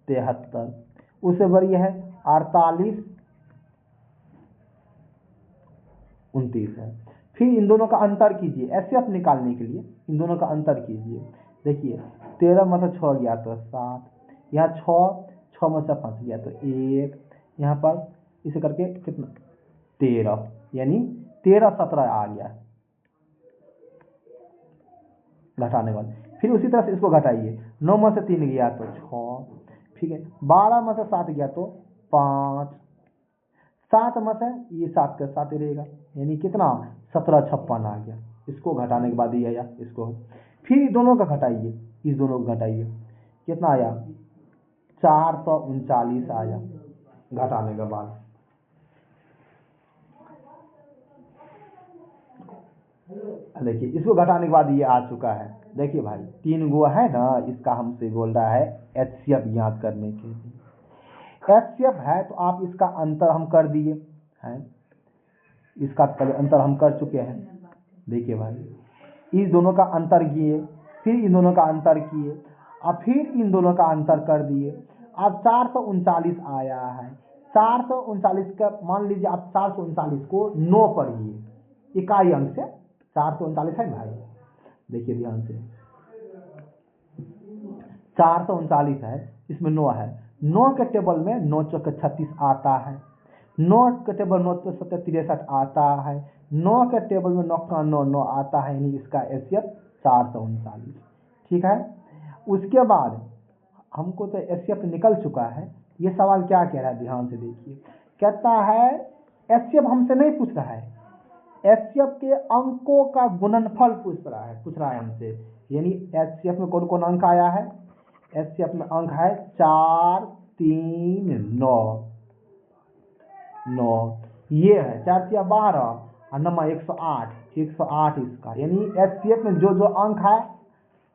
73, उससे बड़ी है 48 29 है। फिर इन दोनों का अंतर कीजिए, एचसीएफ निकालने के लिए इन दोनों का अंतर कीजिए। देखिए 13 में से 6 गया तो 7, यहाँ 6 में से 5 गया तो 1, यहाँ पर इसे करके कितना 13, यानी 13 17 आ गया घटाने के बाद। फिर उसी तरह से इसको घटाइए, 9 में से 3 गया तो 6, ठीक है। 12 में से 7 गया तो 5, 7 में से ये 7 का 7 ही रहेगा, यानी कितना 17 56 आ गया। इसको घटाने के बाद ये आया, इसको फिर दोनों का घटाइए, इस दोनों को घटाइए, कितना आया 439 आया घटाने के बाद। देखिए इसको घटाने के बाद ये आ चुका है। देखिए भाई 3 गो है ना, इसका हमसे बोल रहा है एचसीएफ याद करने के लिए। एचसीएफ है तो आप इसका अंतर हम कर दिए हैं, इसका अंतर हम कर चुके हैं। देखिए भाई इस दोनों का अंतर किए, फिर इन दोनों का अंतर किए, और फिर इन दोनों का अंतर कर दिए। अब 439 आया है। 439 का मान लीजिए आप 439 को 9 पढ़िए, इकाई अंक से 439 है भाई। देखिए ध्यान से 439 है, इसमें 9 है। 9 के टेबल में 9 चौके 36 आता है, 9 के टेबल 9 7 63 आता है, 9 के टेबल में 9 का 9 9 आता है, यानी इसका एचसीएफ 439। ठीक है। उसके बाद हमको तो एचसीएफ निकल चुका है। ये सवाल क्या कह रहा है, ध्यान से देखिए। कहता है एचसीएफ हमसे नहीं पूछ रहा है, एचसीएफ के अंकों का गुणनफल पूछ रहा है हमसे। यानी एचसीएफ में कौन कौन अंक आया है, एचसीएफ में अंक है 4 3 9 9, ये है 4 या 12 और 9 108 108 इसका। यानी एचसीएफ में जो जो अंक है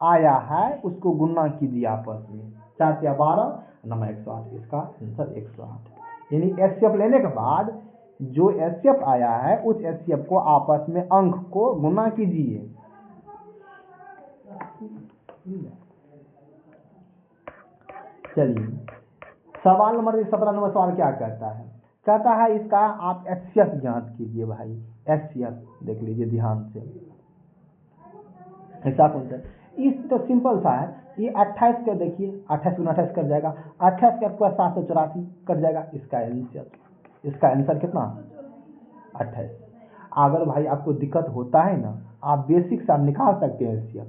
आया है उसको गुणा कीजिए आपस में, 4 या 12 9 108, इसका आंसर 108। यानी एचसीएफ लेने के बाद जो एचसीएफ आया है उस एचसीएफ को आपस में अंक को गुणा कीजिए। चलिए सवाल नंबर 17 नंबर सवाल क्या कहता है, कहता है इसका आप एचसीएफ ज्ञात कीजिए। भाई एचसीएफ देख लीजिए ध्यान से, ऐसा कौन सा इस तो सिंपल सा है। ये 28 का देखिए 28 गुना 28 कर जाएगा, 28 का पूरा 784 कर जाएगा। इसका आंसर कितना 28। अगर भाई आपको दिक्कत होता है ना, आप बेसिक से आप निकाल सकते हैं एचसीएफ,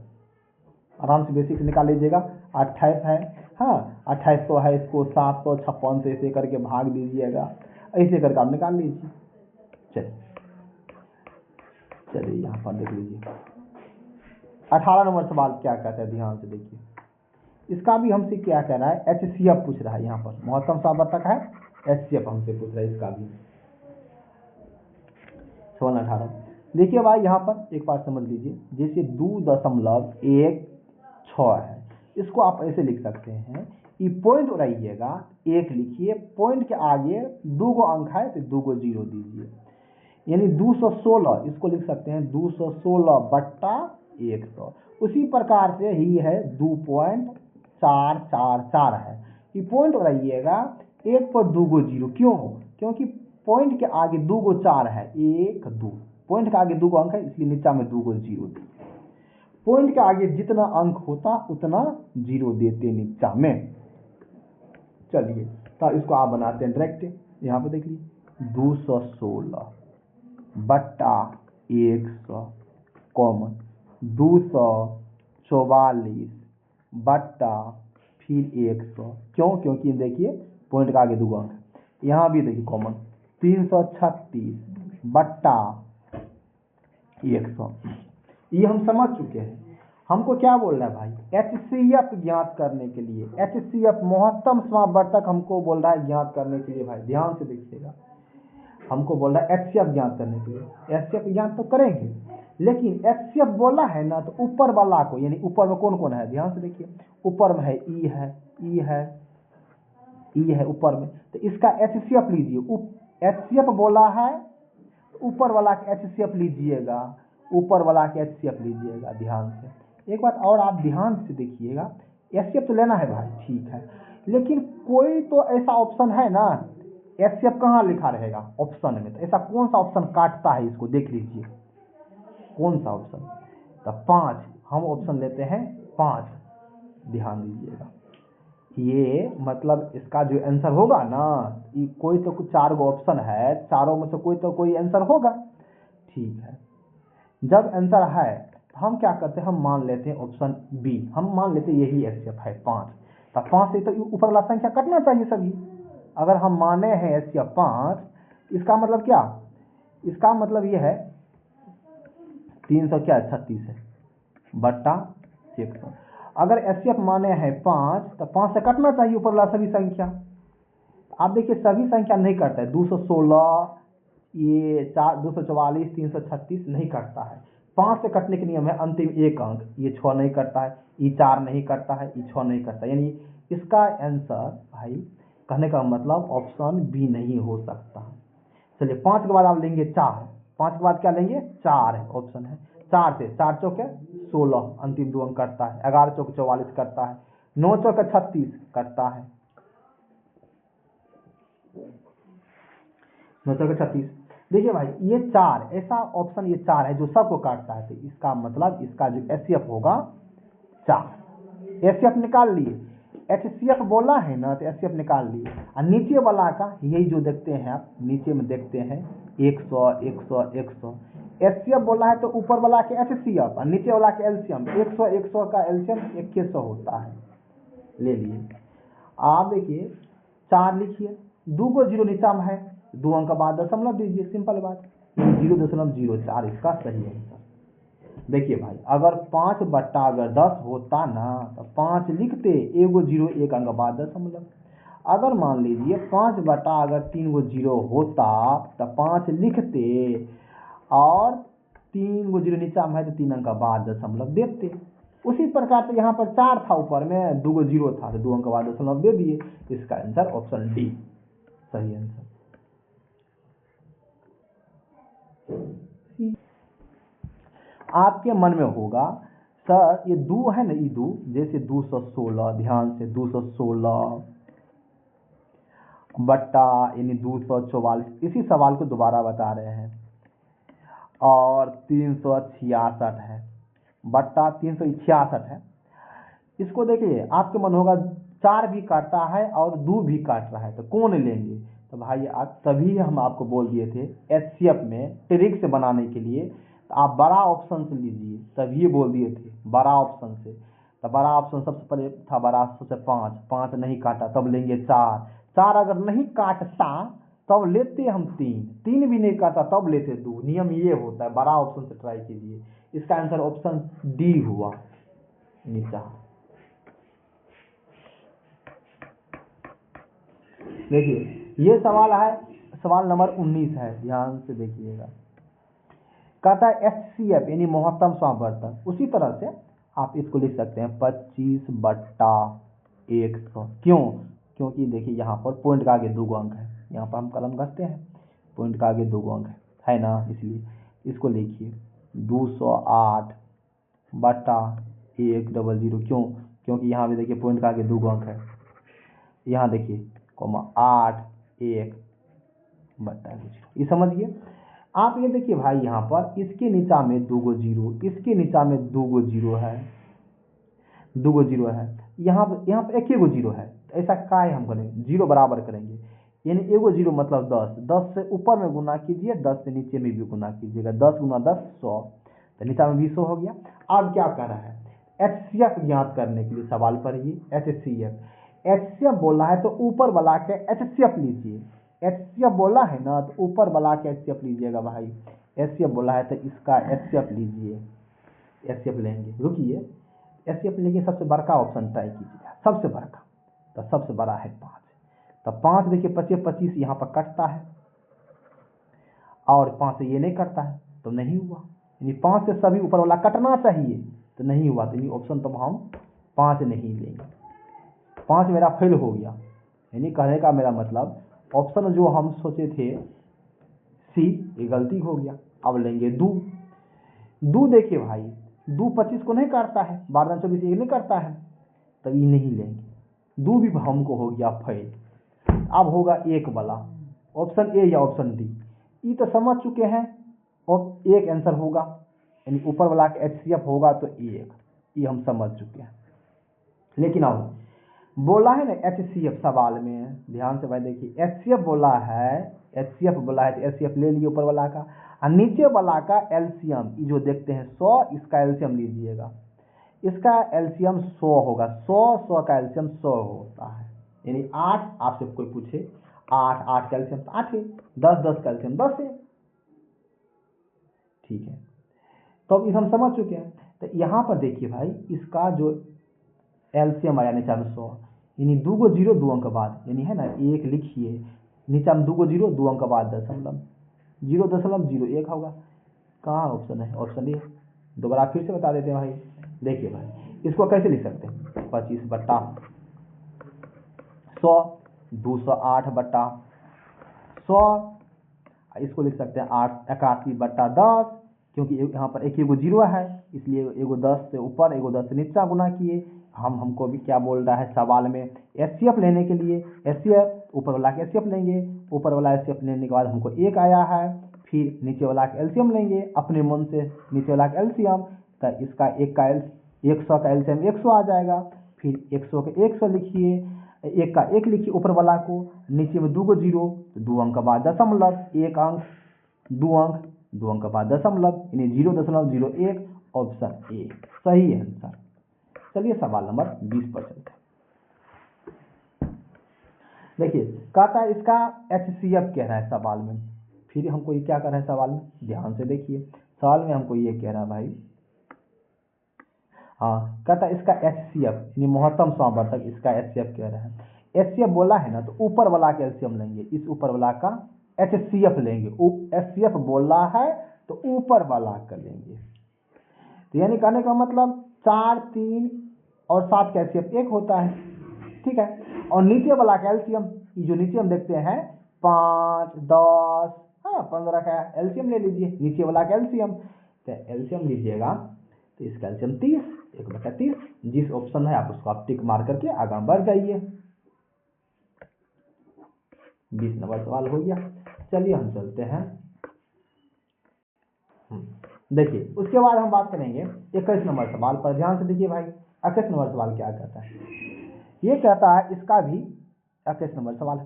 आराम से बेसिक निकाल लीजिएगा। 28 है, हाँ 2800 है, इसको 756 से ऐसे करके भाग दीजिएगा, ऐसे करके आप निकाल लीजिए। चलिए यहाँ पर देख लीजिए 18 नंबर सवाल क्या कहता है, ध्यान से देखिए। इसका भी हमसे क्या कह रहा है, एचसीएफ पूछ रहा है। यहाँ पर महत्तम सावर्तक है, एचसीएफ हमसे पूछ रहा है इसका भी। सवाल 18 देखिए भाई, यहाँ पर एक बार समझ लीजिए। जैसे 2.16 है, इसको आप ऐसे लिख सकते हैं, ये पॉइंट उड़ाइएगा, 1 लिखिए, पॉइंट के आगे 2 गो अंक है तो 2 गो 0 दीजिए, यानी 216। इसको लिख सकते हैं 216/100। उसी प्रकार से ही है 2.444 है, ये पॉइंट उड़ाइएगा, 1 पर 2 गो 0, क्यों, क्योंकि पॉइंट के आगे 2 गो 4 है, 1 2, पॉइंट के आगे 2 गो अंक है, इसलिए नीचा में 2 गो 0 दी। पॉइंट के आगे जितना अंक होता उतना 0 देते नीचा में। चलिए तो इसको आप बनाते हैं डायरेक्ट, यहाँ पे देखिए 216 बट्टा 100 कॉमन 244 बट्टा फिर 100। क्यों? क्योंकि देखिए पॉइंट का आगे 2 अंक है। यहाँ भी देखिए कॉमन 336 बट्टा 100। ये हम समझ चुके हैं। हमको क्या बोल रहा है भाई? HCF ज्ञात करने के लिए, HCF महत्तम समावर्तक हमको बोल रहा है ज्ञात करने के लिए। भाई ध्यान से देखिएगा, हमको बोल रहा है HCF ज्ञात करने के लिए। HCF ज्ञात तो करेंगे, लेकिन HCF बोला है ना, तो ऊपर वाला को, यानी ऊपर में कौन कौन है ध्यान से देखिए। ऊपर में है E है, E है, E है ऊपर में, तो इसका HCF लीजिए। HCF बोला है तो ऊपर वाला का HCF लीजिएगा, ऊपर वाला के HCF लीजिएगा। ध्यान से एक बात और आप ध्यान से देखिएगा, HCF तो लेना है भाई, ठीक है, लेकिन कोई तो ऐसा ऑप्शन है ना, HCF कहाँ लिखा रहेगा? ऑप्शन में। तो ऐसा कौन सा ऑप्शन काटता है इसको, देख लीजिए कौन सा ऑप्शन। तो 5 हम ऑप्शन लेते हैं 5। ध्यान दीजिएगा, ये मतलब इसका जो आंसर होगा ना, ये कोई तो कुछ 4 गो ऑप्शन है, चारों में से कोई तो कोई आंसर होगा, ठीक है। जब आंसर है तो हम क्या करते हैं, हम मान लेते हैं ऑप्शन बी, हम मान लेते हैं यही HCF है 5। तो 5 से तो ऊपर वाला संख्या कटना चाहिए सभी। अगर हम माने हैं HCF 5, इसका मतलब क्या? इसका मतलब ये है 336 है बट्टा 100। अगर HCF माने हैं 5, तो 5 से कटना चाहिए ऊपर वाला सभी संख्या। आप देखिए सभी संख्या नहीं कटता है, 216 ये 244 336 नहीं कटता है। 5 से कटने के नियम है अंतिम एक अंक, ये 6 नहीं करता है, ये 4 नहीं करता है, ये 6 नहीं करता, यानी इसका आंसर भाई कहने का मतलब ऑप्शन बी नहीं हो सकता। चलिए 5 के बाद आप लेंगे 4, 5 के बाद क्या लेंगे? 4 है ऑप्शन है। 4 से 4 चौके 16 अंतिम 2 अंक करता है, 11 चौके 44 करता है, 9 चौके 36 करता है, 9 चौके 36। देखिए भाई ये 4 ऐसा ऑप्शन, ये 4 है जो सबको काटता है, तो इसका मतलब इसका जो HCF होगा 4। HCF निकाल लिए, HCF बोला है ना, तो HCF निकाल लिए। और नीचे वाला का यही जो देखते हैं आप, नीचे में देखते हैं 100 100 100। HCF बोला है तो ऊपर वाला के HCF और नीचे वाला के LCM, 100 100 का LCM 2100 होता है। ले लिए। आप देखिए 4 लिखिए, 2 को 0 नीचा में है, 2 अंक बाद दशमलव दीजिए, सिंपल बात। 0.04 इसका सही आंसर। देखिए भाई अगर 5 बट्टा अगर 10 होता ना, तो 5 लिखते, 1 गो 0 1 अंक बाद दशमलव। अगर मान लीजिए 5 बट्टा अगर 3 गो 0 होता, तो 5 लिखते और 3 गो 0 नीचा में है तो 3 अंक बाद दशमलव देते। उसी प्रकार से यहाँ पर 4 था ऊपर में, 2 गो 0 था तो 2 अंक बाद दशमलव दे दिए। इसका आंसर ऑप्शन डी सही आंसर। आपके मन में होगा सर ये 2 है ना, ये 2 जैसे 216, ध्यान से 216 बट्टा यानी 244, इसी सवाल को दोबारा बता रहे हैं, और 366 है बट्टा 366 है। इसको देखिए आपके मन होगा 4 भी काटता है और 2 भी काट रहा है, तो कौन लेंगे? तो भाई तभी हम आपको बोल दिए थे HCF में ट्रिक से बनाने के लिए तो आप बड़ा ऑप्शन से लीजिए, तभी बोल दिए थे बड़ा ऑप्शन से। तो बड़ा ऑप्शन सबसे पहले था बड़ा सबसे 5 नहीं काटा, तब लेंगे 4 अगर नहीं काटता तब लेते हम 3 भी नहीं काटा तब लेते 2। नियम ये होता है, बड़ा ऑप्शन से ट्राई कीजिए। इसका आंसर ऑप्शन डी हुआ नीचा। देखिए ये सवाल है, सवाल नंबर 19 है, ध्यान से देखिएगा। कहता है HCF यानी महत्तम समावर्तक। उसी तरह से आप इसको लिख सकते हैं 25 बट्टा 100। क्यों? क्योंकि देखिए यहाँ पर पॉइंट का आगे 2 अंक है, यहाँ पर हम कलम घसते हैं, पॉइंट का आगे 2 अंक है ना, इसलिए इसको लिखिए 208 बट्टा 100। क्यों? क्योंकि यहाँ भी देखिए पॉइंट का आगे 2 अंक है, यहाँ देखिए 8 1 बट्टा 0। ये समझिए। आप ये देखिए भाई यहाँ पर इसके नीचा में 2 गो 0, इसके नीचा में 2 गो 0 है, 2 गो 0 है, यहाँ पर 1 गो 0 है। ऐसा काय हम करेंगे, 0 बराबर करेंगे। यानी एगो जीरो मतलब 10, 10 से ऊपर में गुना कीजिए, 10 से नीचे में भी गुना कीजिएगा, 10 गुना 10 100, तो नीचा में भी 100 हो गया। अब क्या कर रहा है, एचसीएफ ज्ञात करने के लिए सवाल पढ़िए, एचसीएफ बोला है तो ऊपर वाला के एचसीएफ लीजिए, एचसीएफ बोला है ना तो ऊपर वाला के एचसीएफ लीजिएगा भाई, एचसीएफ बोला है तो इसका एचसीएफ लीजिए, एचसीएफ लेंगे, रुकिए एचसीएफ लेंगे, सबसे बड़का ऑप्शन तय कीजिए, सबसे बड़का, तो सबसे बड़ा है 5, तो 5 देखिए 25 25 यहाँ पर कटता है और 5 से ये नहीं कटता है तो नहीं हुआ, यानी 5 से सभी ऊपर वाला कटना चाहिए तो नहीं हुआ, तो यानी ऑप्शन तो हम 5 नहीं लेंगे, 5 मेरा फेल हो गया, यानी कहने का मेरा मतलब ऑप्शन जो हम सोचे थे सी ये गलती हो गया। अब लेंगे 2, 2 देखिए भाई 2 25 को नहीं काटता है, 12 24 ये नहीं करता है, तब ये नहीं लेंगे, 2 भी हमको हो गया फेल। अब होगा एक वाला, ऑप्शन ए या ऑप्शन डी, ये तो समझ चुके हैं, और एक आंसर होगा, यानी ऊपर वाला का एचसीएफ होगा तो एक, ये हम समझ चुके हैं। लेकिन अब बोला है ना एचसीएफ सवाल में, ध्यान से भाई देखिए, एचसीएफ बोला है, एचसीएफ बोला है तो एचसीएफ ले लिए ऊपर वाला का, और नीचे वाला का एलसीएम, ये जो देखते हैं 100, इसका एलसीएम लीजिएगा, इसका एलसीएम 100 होगा, 100 का एलसीएम 100 होता है, यानी 8, आपसे कोई पूछे 8 का एलसीएम 8 है, 10 का एलसीएम 10 है, ठीक है, तो अब इस हम समझ चुके हैं। तो यहाँ पर देखिए भाई इसका जो एलसीएम आया नीचा में 100, यानी 2 को 0 2 अंक बाद, यानी है ना 1 लिखिए, नीचा में 2 को 0 2 अंक बाद दशमलव 0.01 होगा, कहाँ ऑप्शन है, ऑप्शन ए। दोबारा फिर से बता देते हैं भाई, देखिए भाई इसको कैसे लिख सकते हैं, 25 बट्टा 100, 208 बट्टा 100, इसको लिख सकते हैं 81 बट्टा 10, क्योंकि यहाँ पर एक एगो 0 है, इसलिए एगो 10 से ऊपर एगो 10 से नीचा गुना किए। हमको भी क्या बोल रहा है सवाल में, एचसीएफ लेने के लिए, एचसीएफ ऊपर वाला के एचसीएफ लेंगे, ऊपर वाला एचसीएफ लेने के बाद हमको एक आया है, फिर नीचे वाला का एलसीएम लेंगे अपने मन से, नीचे वाला का एलसीएम, तो इसका 100 का एलसीएम 100 आ जाएगा, फिर 100 के 100 लिखिए, 1 का 1 लिखिए ऊपर वाला को, नीचे में 2 को 0 तो 2 अंक बाद दशमलव, 1 अंक 2 अंक 2 अंक बाद दशमलव, यानी 0.01, ऑप्शन ए सही आंसर। चलिए सवाल नंबर 20 पर चलते हैं। देखिए कहता है इसका एचसीएफ कह रहा है सवाल में, फिर हमको ये क्या कर रहा है सवाल में, ध्यान से देखिए सवाल में हमको ये कह रहा है भाई, हाँ कहता है इसका एचसीएफ यानी महत्तम समावर्तक, इसका एचसीएफ कह रहा है, एचसीएफ बोला है ना तो ऊपर वाला का एलसीएम लेंगे, इस ऊपर वाला का एचसीएफ लेंगे, एचसीएफ बोला है तो ऊपर वाला का लेंगे, तो यानी कहने का मतलब 4 3 और 7 का एचसीएफ 1 होता है, ठीक है, और नीचे वाला का एलसीएम, जो नीचे हम देखते हैं 5 10 हाँ 15 का एलसीएम ले लीजिए, नीचे वाला का एलसीएम, तो एलसीएम लीजिएगा तो इसका एलसीएम 30, 1/30, जिस ऑप्शन है आप उसको आप टिक मार करके आगे बढ़ जाइए। 20 नंबर सवाल हो गया। चलिए हम चलते हैं, देखिए उसके बाद हम बात करेंगे 21 नंबर सवाल पर, ध्यान से देखिए भाई 21 नंबर सवाल क्या कहता है, ये कहता है इसका भी 21 नंबर सवाल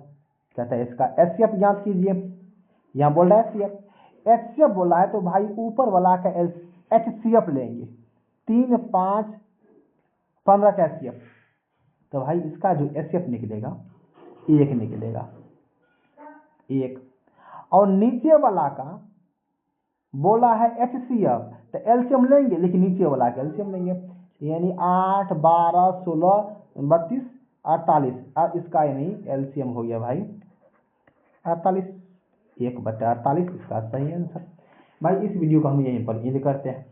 कहता है इसका एचसीएफ ज्ञात कीजिए, यहाँ बोल रहा है एचसीएफ, एचसीएफ बोला है तो भाई ऊपर वाला का एचसीएफ लेंगे, 3 5 15 का एचसीएफ, तो भाई इसका जो एचसीएफ निकलेगा 1 निकलेगा 1, और नीचे वाला का बोला है एचसीएफ तो एलसीएम लेंगे, लेकिन नीचे वाला का एलसीएम लेंगे, यानी 8 12 16 32 48, और इसका यानी एलसीएम हो गया भाई 48, 1/48 इसका सही आंसर। भाई इस वीडियो को हम यहीं पर एंड करते हैं,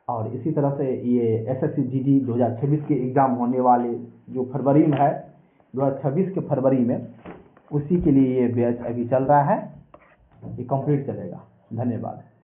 और इसी तरह से ये एसएससी जीडी 2026 के एग्ज़ाम होने वाले जो फरवरी में है, 2026 के फरवरी में, उसी के लिए ये बैच अभी चल रहा है, ये कंप्लीट चलेगा। धन्यवाद।